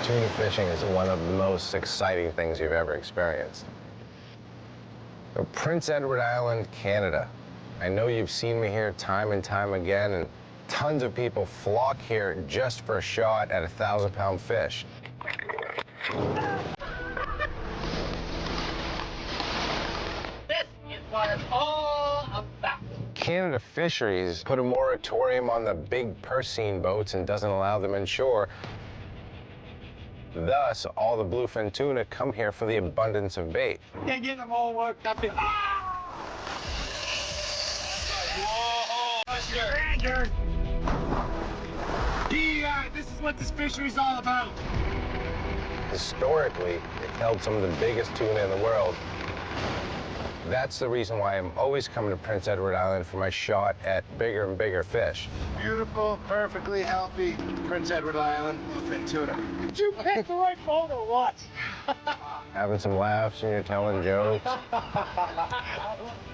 Tuna fishing is one of the most exciting things you've ever experienced. So Prince Edward Island, Canada. I know you've seen me here time and time again, and tons of people flock here just for a shot at a 1,000-pound fish. This is what it's all about. Canada Fisheries put a moratorium on the big purse-seine boats and doesn't allow them inshore. Thus, all the bluefin tuna come here for the abundance of bait. Can't get them all worked up in. This is what this fishery's all about. Historically, it held some of the biggest tuna in the world. That's the reason why I'm always coming to Prince Edward Island for my shot at bigger and bigger fish. Beautiful, perfectly healthy Prince Edward Island bluefin tuna. Did you pick the right boat or what? Having some laughs and you're telling jokes.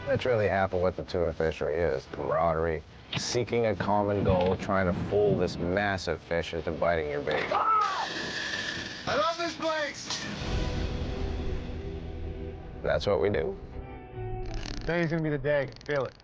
That's really half of what the tuna fishery is, camaraderie. Seeking a common goal, trying to fool this massive fish into biting your bait. I love this place. That's what we do. Today's gonna be the day. Feel it.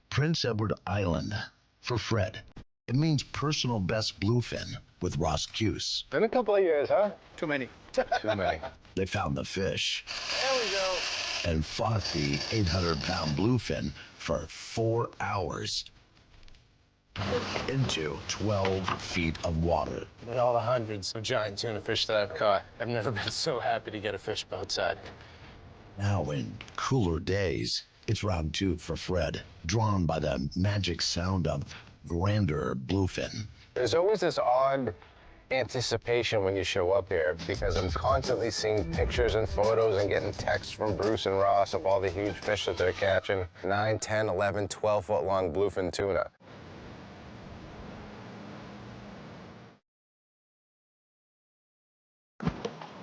Prince Edward Island for Fred. It means personal best bluefin with Ross Cuse. Been a couple of years, huh? Too many. Too many. They found the fish There we go. and fought the 800-pound bluefin for 4 hours into 12 feet of water. In all the hundreds of giant tuna fish that I've caught, I've never been so happy to get a fish outside. Now, in cooler days, it's round 2 for Fred, drawn by the magic sound of grander bluefin. There's always this odd anticipation when you show up here because I'm constantly seeing pictures and photos and getting texts from Bruce and Ross of all the huge fish that they're catching. 9, 10, 11, 12-foot long bluefin tuna.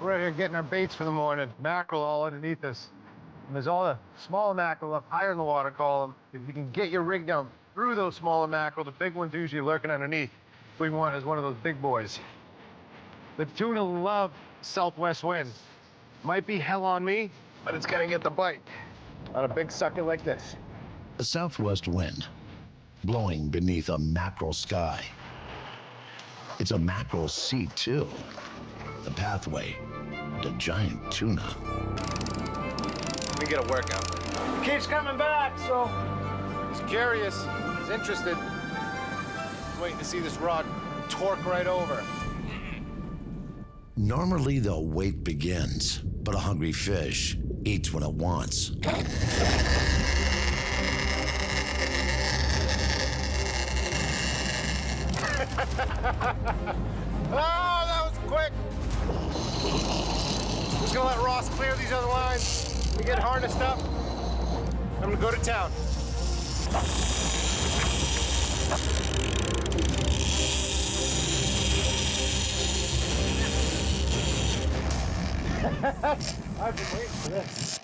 We're right here getting our baits for the morning. Mackerel all underneath us. And there's all the small mackerel up higher in the water column. If you can get your rig down through those smaller mackerel, the big ones usually lurking underneath. We want is one of those big boys. The tuna love southwest winds. Might be hell on me, but it's gonna get the bite on a big sucker like this. A southwest wind blowing beneath a mackerel sky. It's a mackerel sea, too. The pathway to giant tuna. We get a workout. He keeps coming back, so he's curious, he's interested. Waiting to see this rod torque right over. Normally, the wait begins, but a hungry fish eats when it wants. Oh, that was quick. Just gonna let Ross clear these other lines. We get harnessed up. I'm gonna go to town. I've been waiting for this.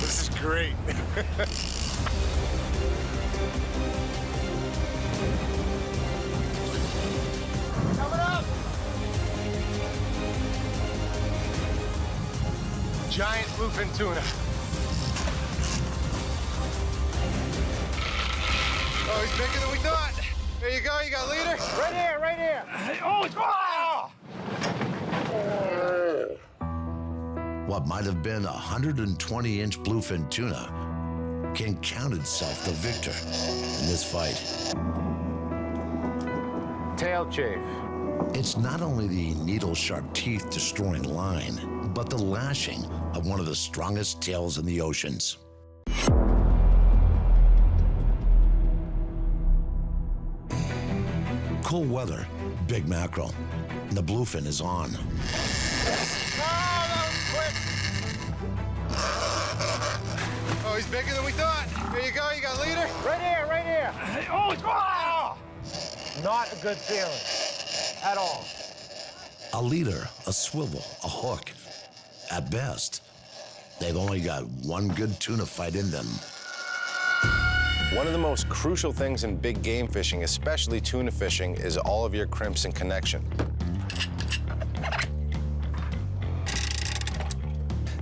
This is great. Coming up! Giant bluefin tuna. Oh, he's bigger than we thought. There you go, you got a leader? Right here, right here. Oh, it's What might have been a 120-inch bluefin tuna can count itself the victor in this fight. tail chafe. It's not only the needle-sharp teeth destroying line, but the lashing of one of the strongest tails in the oceans. Cool weather, big mackerel, and the bluefin is on. Oh, he's bigger than we thought. There you go, you got a leader? Right here, right here. Oh, it's not a good feeling at all. A leader, a swivel, a hook, At best, they've only got one good tuna fight in them. One of the most crucial things in big game fishing, especially tuna fishing, is all of your crimps and connection.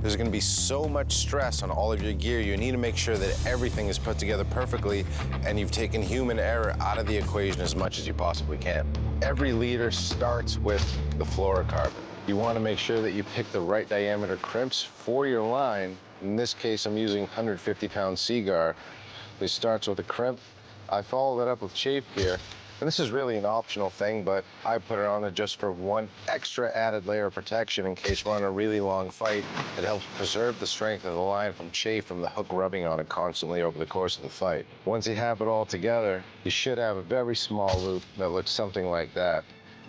There's gonna be so much stress on all of your gear, you need to make sure that everything is put together perfectly and you've taken human error out of the equation as much as you possibly can. Every leader starts with the fluorocarbon. You wanna make sure that you pick the right diameter crimps for your line. In this case, I'm using 150-pound Seagar. It starts with a crimp. I follow that up with chafe gear. And this is really an optional thing, but I put it on it just for one extra added layer of protection in case we're on a really long fight. It helps preserve the strength of the line from chafe from the hook rubbing on it constantly over the course of the fight. Once you have it all together, you should have a very small loop that looks something like that.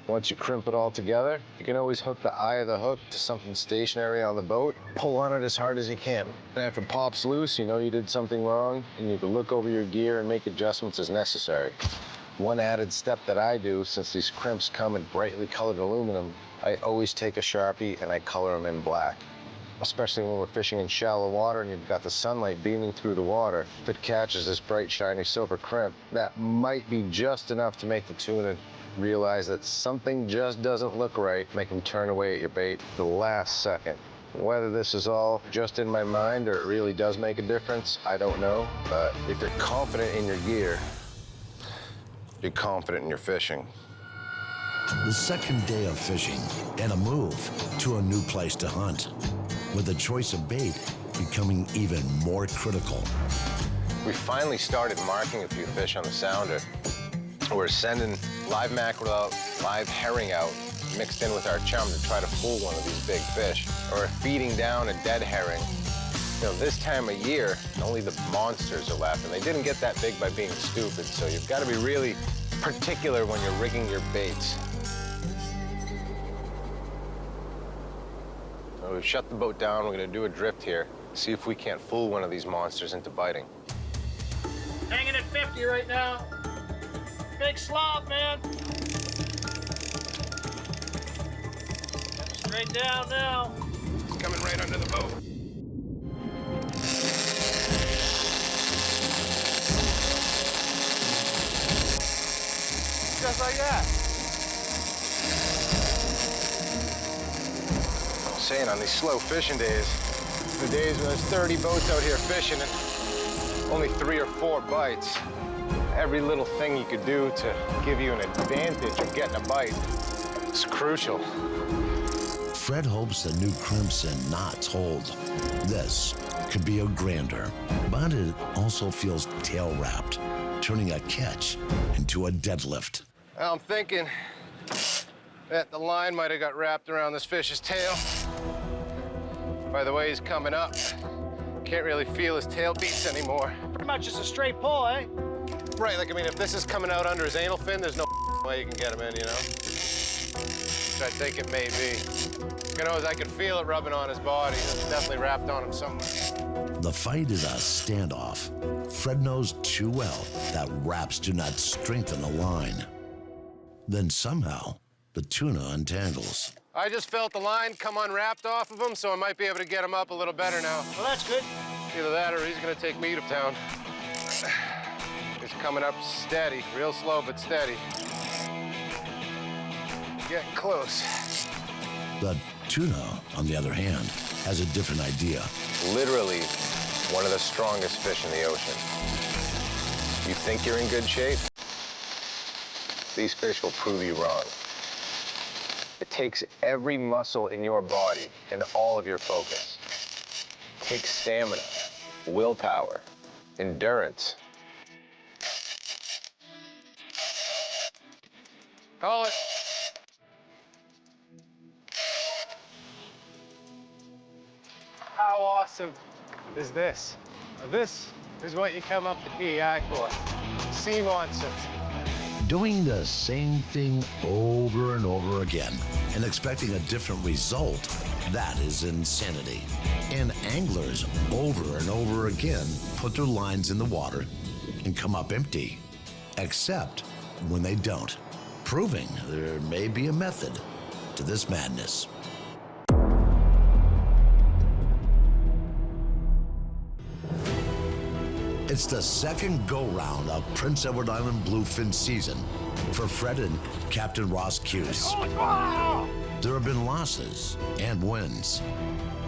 Once you crimp it all together, you can always hook the eye of the hook to something stationary on the boat. Pull on it as hard as you can. And after it pops loose, you know you did something wrong, and you can look over your gear and make adjustments as necessary. One added step that I do, since these crimps come in brightly colored aluminum, I always take a Sharpie and I color them in black. Especially when we're fishing in shallow water and you've got the sunlight beaming through the water. If it catches this bright, shiny silver crimp, that might be just enough to make the tuna realize that something just doesn't look right, make them turn away at your bait the last second. Whether this is all just in my mind or it really does make a difference, I don't know. But if you're confident in your gear, you're confident in your fishing. The second day of fishing and a move to a new place to hunt, with the choice of bait becoming even more critical. We finally started marking a few fish on the sounder. We're sending live mackerel out, live herring out, mixed in with our chum to try to fool one of these big fish. Or feeding down a dead herring. You know, this time of year, only the monsters are left, and they didn't get that big by being stupid, so you've got to be really particular when you're rigging your baits. So we've shut the boat down, we're gonna do a drift here, see if we can't fool one of these monsters into biting. Hanging at 50 right now. Big slop, man. Straight down now. It's coming right under the boat. Just like that. I'm saying, on these slow fishing days, the days when there's 30 boats out here fishing and only 3 or 4 bites, every little thing you could do to give you an advantage of getting a bite is crucial. Fred hopes the new crimps and knots hold. This could be a grander, but it also feels tail-wrapped, turning a catch into a deadlift. Well, I'm thinking that the line might have got wrapped around this fish's tail. By the way he's coming up, can't really feel his tail beats anymore. Pretty much just a straight pull, eh? Right, like, I mean, if this is coming out under his anal fin, there's no way you can get him in, you know? Which I think it may be. You know, I can feel it rubbing on his body. It's definitely wrapped on him somewhere. The fight is a standoff. Fred knows too well that wraps do not strengthen a line. Then somehow, the tuna untangles. I just felt the line come unwrapped off of him, so I might be able to get him up a little better now. Well, that's good. Either that or he's gonna take me to town. He's coming up steady, real slow but steady. Getting close. The tuna, on the other hand, has a different idea. Literally one of the strongest fish in the ocean. You think you're in good shape? These fish will prove you wrong. It takes every muscle in your body and all of your focus. It takes stamina, willpower, endurance. Call it. How awesome is this? Now, this is what you come up to PEI for. Sea monsters. Doing the same thing over and over again and expecting a different result, that is insanity. And anglers over and over again put their lines in the water and come up empty, except when they don't, proving there may be a method to this madness. It's the second go-round of Prince Edward Island bluefin season for Fred and Captain Ross Cuse. There have been losses and wins,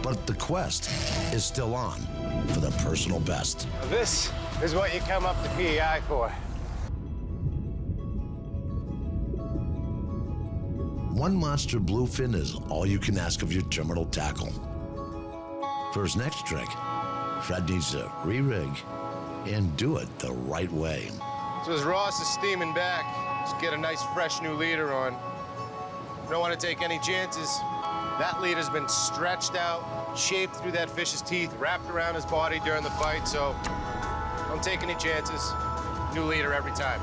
but the quest is still on for the personal best. This is what you come up to PEI for. One monster bluefin is all you can ask of your terminal tackle. For his next trick, Fred needs to re-rig and do it the right way. So as Ross is steaming back, just get a nice fresh new leader on. Don't want to take any chances. That leader's been stretched out, shaped through that fish's teeth, wrapped around his body during the fight, so don't take any chances. New leader every time.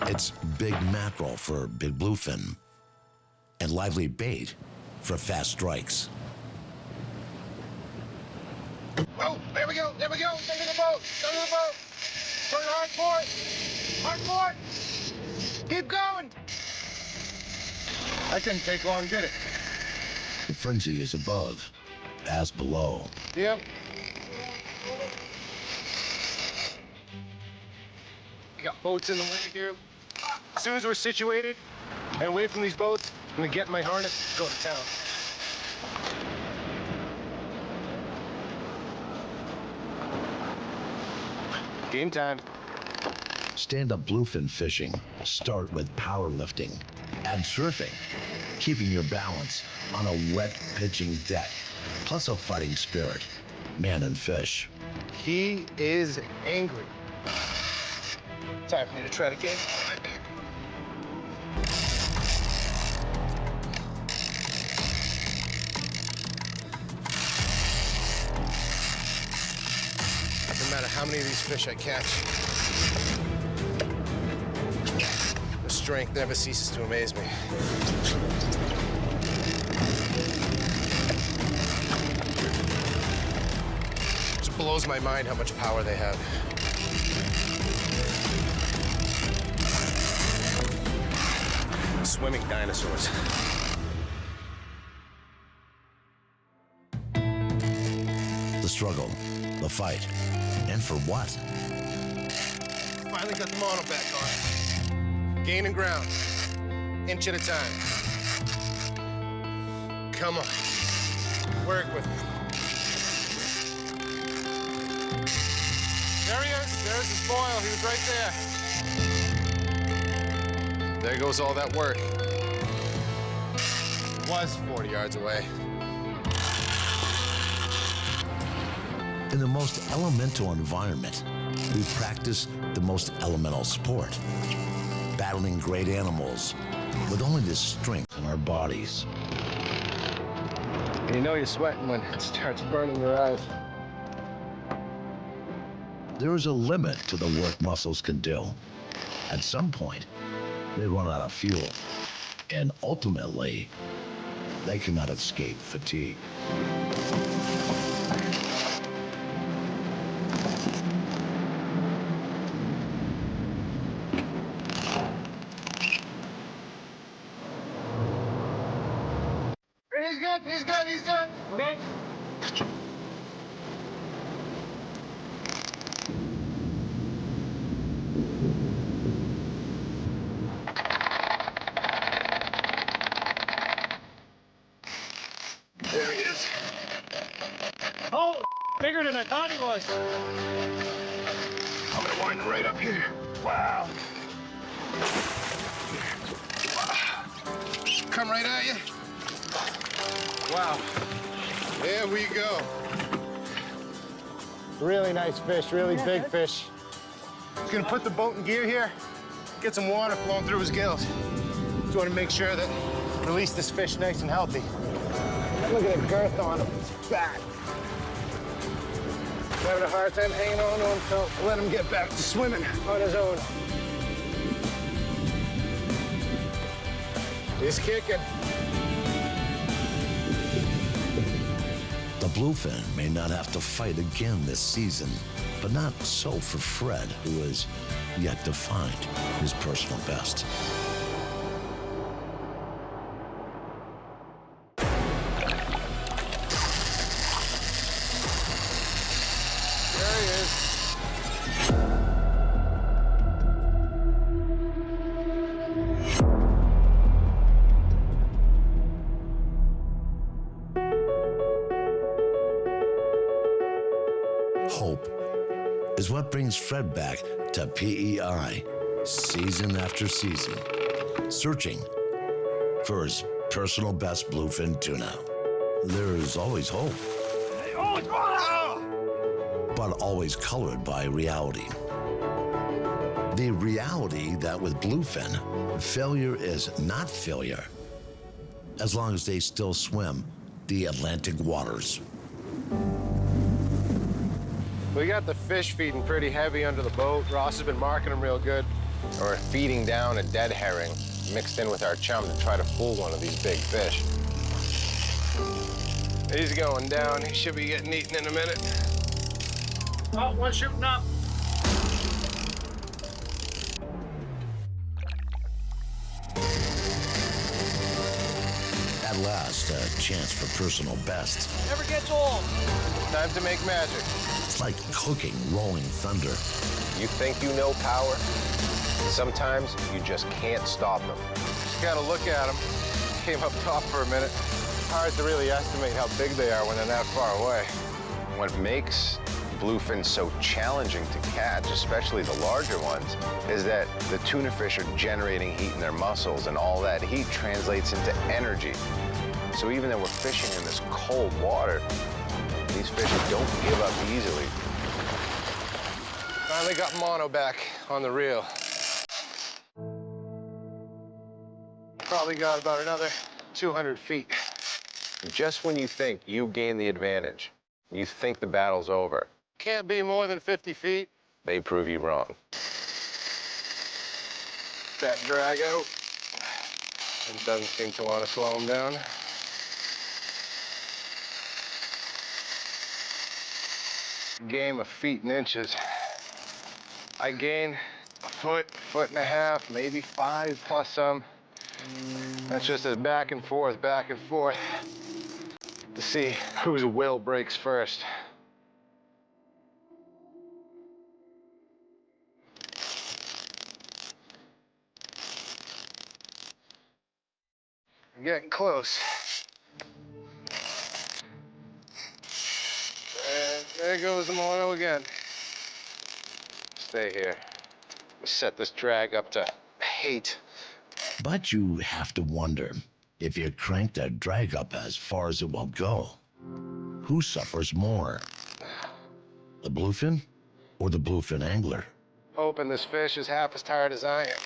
It's big mackerel for big bluefin and lively bait for fast strikes. Oh, there we go, there we go. Go to the boat, go to the boat. Turn hard port, hard port. Keep going. That didn't take long, did it? The frenzy is above, as below. Yep. We got boats in the way here. As soon as we're situated and away from these boats, I'm gonna get in my harness and go to town. Game time. Stand-up bluefin fishing start with powerlifting and surfing, keeping your balance on a wet pitching deck, plus a fighting spirit, man and fish. He is angry. Time for me to try to get right back. No matter how many of these fish I catch, the strength never ceases to amaze me. It just blows my mind how much power they have. Swimming dinosaurs. The struggle, the fight, and for what? Finally got the mono back on. Gaining ground, inch at a time. Come on, work with me. There he is, there's his foil, he was right there. There goes all that work. Was 40 yards away. In the most elemental environment, we practice the most elemental sport, battling great animals with only the strength in our bodies. You know you're sweating when it starts burning your eyes. There is a limit to the work muscles can do. At some point, they run out of fuel, and ultimately, they cannot escape fatigue. He's good, he's good, he's good. Okay. There he is. Oh, bigger than I thought he was. I'm gonna wind right up here. Wow. Come right at you. Wow. There we go. Really nice fish, really big fish. He's gonna put the boat in gear here, get some water flowing through his gills. Just want to make sure that release this fish nice and healthy. Look at the girth on him, it's fat. He's having a hard time hanging on to him, so let him get back to swimming on his own. He's kicking. The bluefin may not have to fight again this season, but not so for Fred, who is yet to find his personal best. is what brings Fred back to PEI season after season, searching for his personal best bluefin tuna. There's always hope, but always colored by reality. The reality that with bluefin, failure is not failure, as long as they still swim the Atlantic waters. We got the fish feeding pretty heavy under the boat. Ross has been marking them real good. Or feeding down a dead herring mixed in with our chum to try to fool one of these big fish. He's going down. He should be getting eaten in a minute. Oh, one shooting up. At last, a chance for personal best. Never gets old. Time to make magic. It's like cooking rolling thunder. You think you know power? Sometimes you just can't stop them. Just gotta look at them. Came up top for a minute. Hard to really estimate how big they are when they're that far away. What makes bluefin so challenging to catch, especially the larger ones, is that the tuna fish are generating heat in their muscles, and all that heat translates into energy. So even though we're fishing in this cold water, these fish don't give up easily. Finally got mono back on the reel. Probably got about another 200 feet. Just when you think you gain the advantage, you think the battle's over, Can't be more than 50 feet. they prove you wrong. That drag out. It doesn't seem to want to slow him down. Game of feet and inches. I gain a foot, foot and a half, maybe 5 plus some. That's just a back and forth to see whose will breaks first. I'm getting close. And there goes the mono again. Stay here. Set this drag up to 8. But you have to wonder, if you crank that drag up as far as it will go, who suffers more? The bluefin or the bluefin angler? Hoping this fish is half as tired as I am.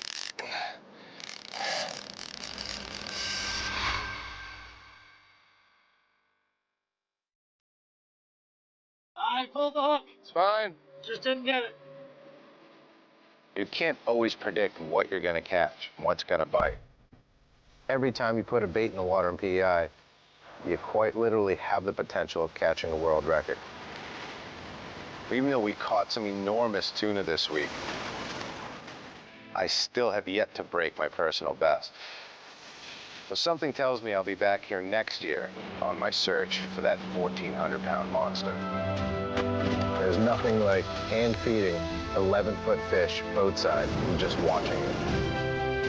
I pulled the hook. It's fine. Just didn't get it. You can't always predict what you're gonna catch, what's gonna bite. Every time you put a bait in the water in PEI, you quite literally have the potential of catching a world record. Even though we caught some enormous tuna this week, I still have yet to break my personal best. So something tells me I'll be back here next year on my search for that 1,400-pound monster. There's nothing like hand feeding 11-foot fish boatside and just watching it.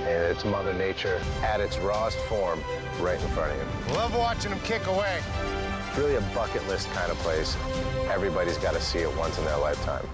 And it's Mother Nature at its rawest form right in front of you. Love watching them kick away. It's really a bucket list kind of place. Everybody's got to see it once in their lifetime.